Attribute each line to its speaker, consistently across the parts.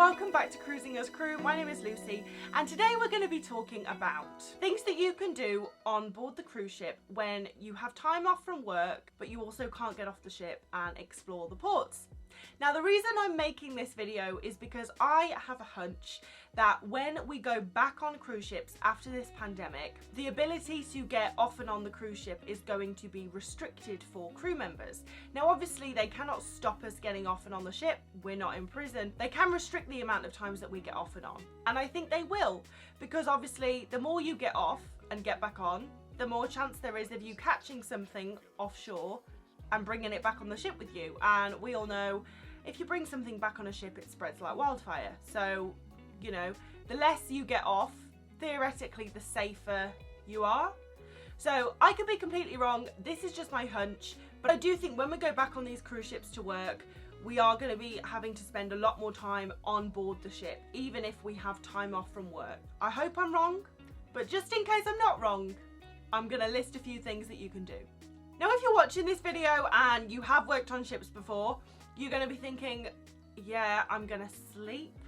Speaker 1: welcome back to Cruising as Crew. My name is Lucy, and today we're going to be talking about things that you can do on board the cruise ship when you have time off from work, but you also can't get off the ship and explore the ports. Now, the reason I'm making this video is because I have a hunch that when we go back on cruise ships after this pandemic, the ability to get off and on the cruise ship is going to be restricted for crew members. Now, obviously, they cannot stop us getting off and on the ship. We're not in prison. They can restrict the amount of times that we get off and on. And I think they will, because obviously, the more you get off and get back on, the more chance there is of you catching something offshore and bringing it back on the ship with you. And we all know if you bring something back on a ship, it spreads like wildfire. So, you know, the less you get off, theoretically, the safer you are. So I could be completely wrong. This is just my hunch. But I do think when we go back on these cruise ships to work, we are going to be having to spend a lot more time on board the ship, even if we have time off from work. I hope I'm wrong, but just in case I'm not wrong, I'm going to list a few things that you can do. Now, if you're watching this video and you have worked on ships before, you're going to be thinking, yeah, I'm going to sleep.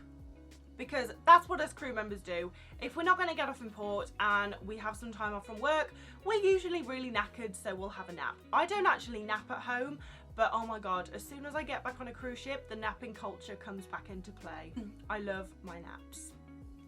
Speaker 1: Because that's what us crew members do. If we're not going to get off in port and we have some time off from work, we're usually really knackered, so we'll have a nap. I don't actually nap at home, but oh my God, as soon as I get back on a cruise ship, the napping culture comes back into play. I love my naps.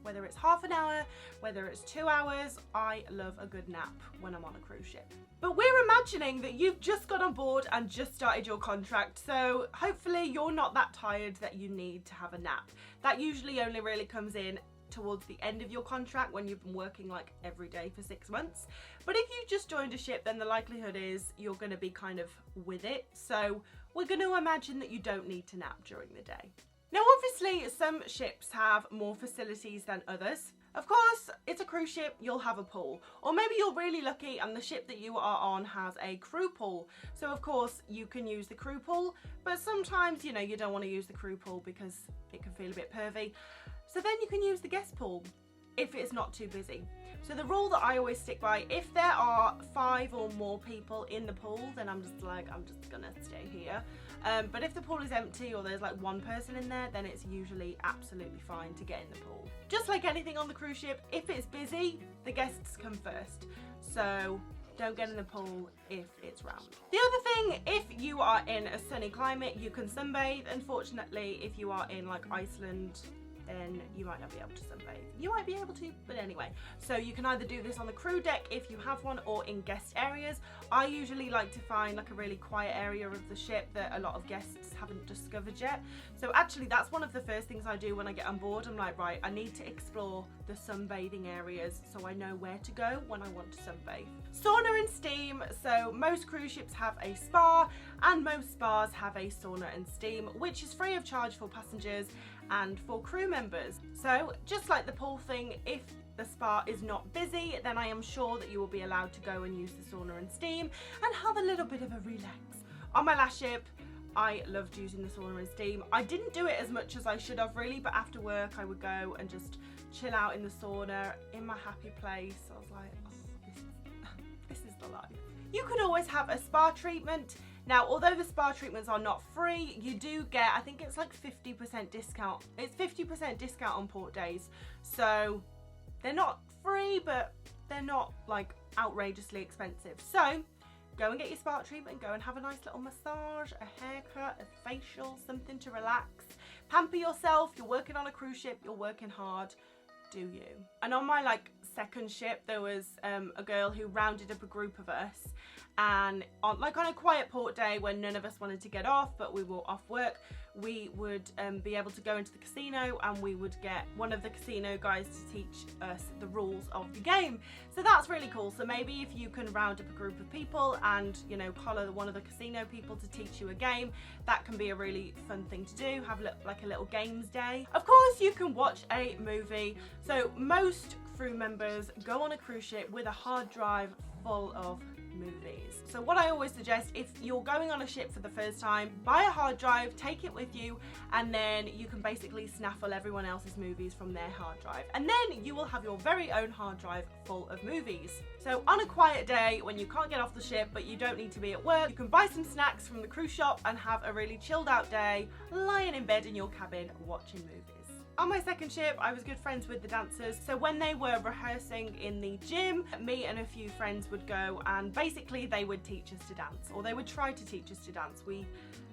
Speaker 1: Whether it's half an hour, whether it's 2 hours, I love a good nap when I'm on a cruise ship. But we're imagining that you've just got on board and just started your contract, so hopefully you're not that tired that you need to have a nap. That usually only really comes in towards the end of your contract when you've been working like every day for 6 months. But if you've just joined a ship, then the likelihood is you're going to be kind of with it. So we're going to imagine that you don't need to nap during the day. Now, obviously, some ships have more facilities than others. Of course, it's a cruise ship, you'll have a pool. Or maybe you're really lucky and the ship that you are on has a crew pool. So, of course, you can use the crew pool. But sometimes, you know, you don't want to use the crew pool because it can feel a bit pervy. So then you can use the guest pool if it's not too busy. So the rule that I always stick by, if there are 5 or more people in the pool, then I'm just gonna stay here. But if the pool is empty or there's like 1 person in there, then it's usually absolutely fine to get in the pool. Just like anything on the cruise ship, if it's busy, the guests come first. So don't get in the pool if it's rammed. The other thing, if you are in a sunny climate, you can sunbathe. Unfortunately, if you are in like Iceland, then you might not be able to sunbathe. You might be able to, but anyway. So you can either do this on the crew deck if you have one, or in guest areas. I usually like to find like a really quiet area of the ship that a lot of guests haven't discovered yet. So actually that's one of the first things I do when I get on board. I'm like, right, I need to explore the sunbathing areas so I know where to go when I want to sunbathe. Sauna and steam. So most cruise ships have a spa, and most spas have a sauna and steam, which is free of charge for passengers and for crew members. So just like the pool thing, if the spa is not busy, then I am sure that you will be allowed to go and use the sauna and steam and have a little bit of a relax. On my last ship, I loved using the sauna and steam. I didn't do it as much as I should have really, but after work I would go and just chill out in the sauna in my happy place. I was like, oh, this is the life. You could always have a spa treatment. Now, although the spa treatments are not free, you do get, I think it's like 50% discount. It's 50% discount on port days. So they're not free, but they're not like outrageously expensive. So go and get your spa treatment, go and have a nice little massage, a haircut, a facial, something to relax. Pamper yourself. You're working on a cruise ship, you're working hard. Do you? And on my like second ship, there was a girl who rounded up a group of us, and on a quiet port day when none of us wanted to get off but we were off work, we would be able to go into the casino, and we would get one of the casino guys to teach us the rules of the game. So that's really cool. So maybe if you can round up a group of people and, you know, collar one of the casino people to teach you a game, that can be a really fun thing to do. Have like a little games day. Of course, you can watch a movie. So most crew members go on a cruise ship with a hard drive full of movies. So what I always suggest, if you're going on a ship for the first time, buy a hard drive, take it with you, and then you can basically snaffle everyone else's movies from their hard drive. And then you will have your very own hard drive full of movies. So on a quiet day when you can't get off the ship but you don't need to be at work, you can buy some snacks from the cruise shop and have a really chilled out day, lying in bed in your cabin watching movies. On my second ship, I was good friends with the dancers, so when they were rehearsing in the gym, me and a few friends would go and basically they would teach us to dance, or they would try to teach us to dance. We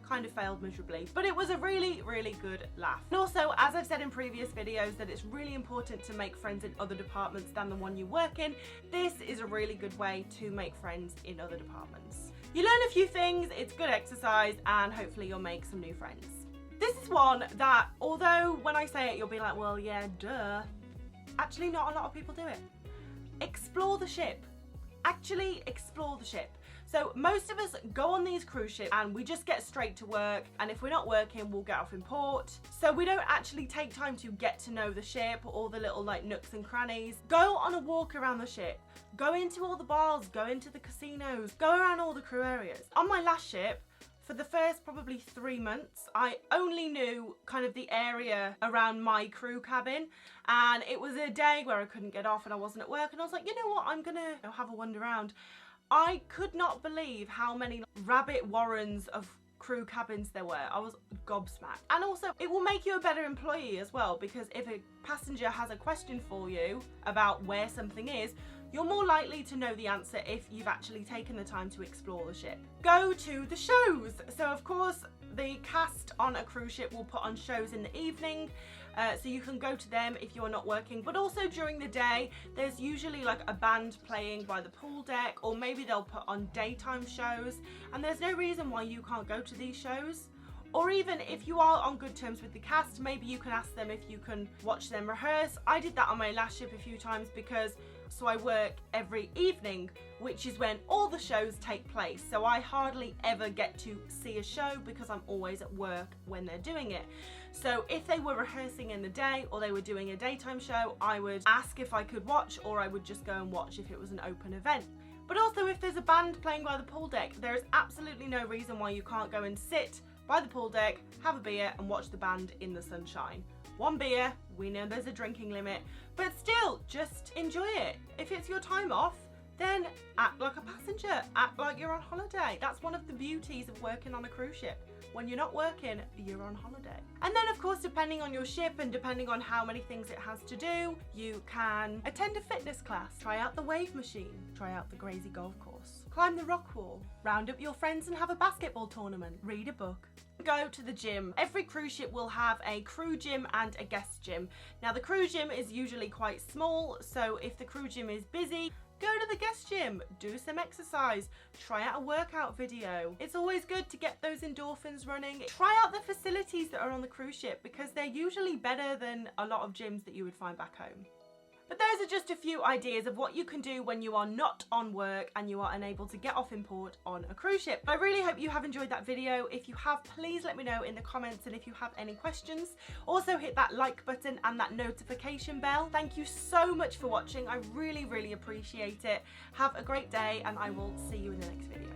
Speaker 1: kind of failed miserably, but it was a really, really good laugh. And also, as I've said in previous videos, that it's really important to make friends in other departments than the one you work in. This is a really good way to make friends in other departments. You learn a few things, it's good exercise, and hopefully you'll make some new friends. This is one that, although when I say it you'll be like, well yeah, duh, actually not a lot of people do it. Explore the ship. Actually explore the ship. So most of us go on these cruise ships and we just get straight to work, and if we're not working we'll get off in port. So we don't actually take time to get to know the ship or all the little like nooks and crannies. Go on a walk around the ship. Go into all the bars, go into the casinos, go around all the crew areas. On my last ship, for the first probably 3 months, I only knew kind of the area around my crew cabin, and it was a day where I couldn't get off and I wasn't at work, and I was like, you know what, I'm gonna have a wander around. I could not believe how many rabbit warrens of crew cabins there were. I was gobsmacked. And also, it will make you a better employee as well, because if a passenger has a question for you about where something is, you're more likely to know the answer if you've actually taken the time to explore the ship. Go to the shows. So of course, the cast on a cruise ship will put on shows in the evening, so you can go to them if you're not working. But also during the day, there's usually like a band playing by the pool deck, or maybe they'll put on daytime shows, and there's no reason why you can't go to these shows. Or even if you are on good terms with the cast, maybe you can ask them if you can watch them rehearse. I did that on my last ship a few times because I work every evening, which is when all the shows take place. So I hardly ever get to see a show because I'm always at work when they're doing it. So if they were rehearsing in the day or they were doing a daytime show, I would ask if I could watch, or I would just go and watch if it was an open event. But also, if there's a band playing by the pool deck, there is absolutely no reason why you can't go and sit by the pool deck, have a beer and watch the band in the sunshine. 1 beer, we know there's a drinking limit, but still, just enjoy it. If it's your time off, then act like a passenger, act like you're on holiday. That's one of the beauties of working on a cruise ship. When you're not working, you're on holiday. And then of course, depending on your ship and depending on how many things it has to do, you can attend a fitness class, try out the wave machine, try out the crazy golf course, climb the rock wall, round up your friends and have a basketball tournament, read a book. Go to the gym. Every cruise ship will have a crew gym and a guest gym. Now the crew gym is usually quite small, so if the crew gym is busy, go to the guest gym, do some exercise, try out a workout video. It's always good to get those endorphins running. Try out the facilities that are on the cruise ship because they're usually better than a lot of gyms that you would find back home. But those are just a few ideas of what you can do when you are not on work and you are unable to get off in port on a cruise ship. I really hope you have enjoyed that video. If you have, please let me know in the comments, and if you have any questions, also hit that like button and that notification bell. Thank you so much for watching. I really, really appreciate it. Have a great day, and I will see you in the next video.